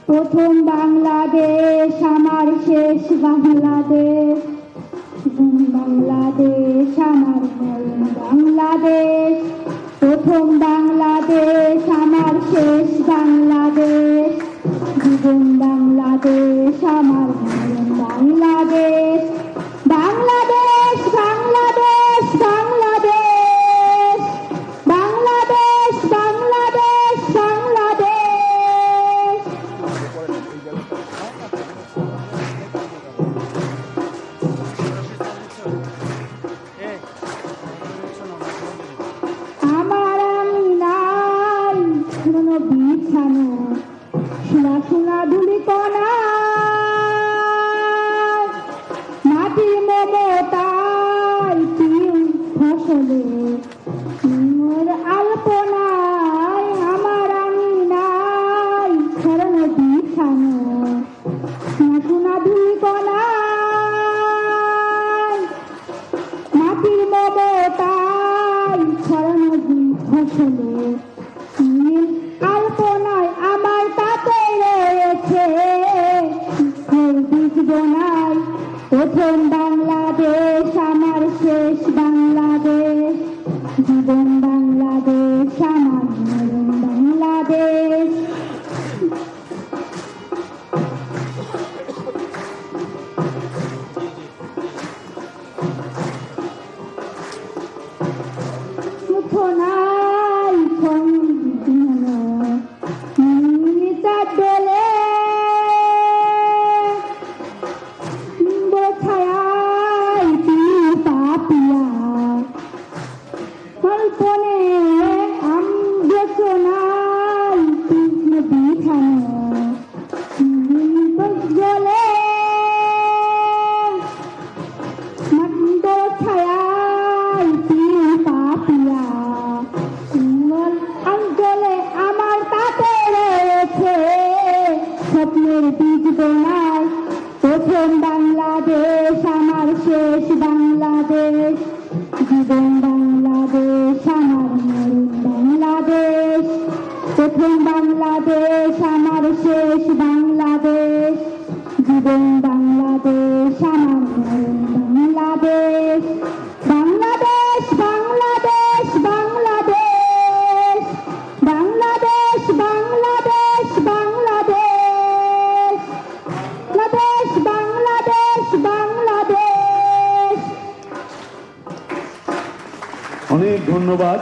প্রথম বাংলাদেশ আমার শেষ বাংলাদেশ, বাংলাদেশ আমার মরণ বাংলাদেশ। প্রথম বাংলাদেশ আমার শেষ বাংলাদেশ, জীবন বাংলাদেশ আমার মরণ বাংলাদেশ। বাংলাদেশ বাংলাদেশ বাংলাদেশ, বাংলাদেশ বাংলাদেশ বাংলাদেশ। আমার আমি নাই পুরনো বিছানো, সোনা সোনা ধুলি কণা, মাটির মমতায় তিন ফসলে মোর আলপনায়। আমার আমি নাই পুরনো বিছানো, সোনা সোনা ধুলি কণা, মাটির মমতায় ছড়ানো ফসলে আলপনায়। আমার তাতে রয়েছে বীজ বোনায়। প্রথম বাংলাদেশ আমার শেষ বাংলাদেশ, জীবন বাংলাদেশ আমার মরণ বাংলাদেশ। নাই দোলে ছায় পাপিয়া কল্পনে আমনাই কৃষ্ণ বিছানো জলে ছায় পাপিয়া অঞ্চলে। আমার তাতে রয়েছে স্বপ্নের বীজ বোনায়। প্রথম বাংলাদেশ আমার শেষ বাংলাদেশ, জীবন বাংলাদেশ আমার মরণ বাংলাদেশ। প্রথম বাংলাদেশ আমার শেষ বাংলাদেশ, জীবন বাংলাদেশ আমার মরণ বাংলাদেশ। বাংলাদেশ বাংলাদেশ বাংলাদেশ, বাংলাদেশ বাংলাদেশ বাংলাদেশ, বাংলাদেশ বাংলাদেশ বাংলাদেশ। অনেক ধন্যবাদ।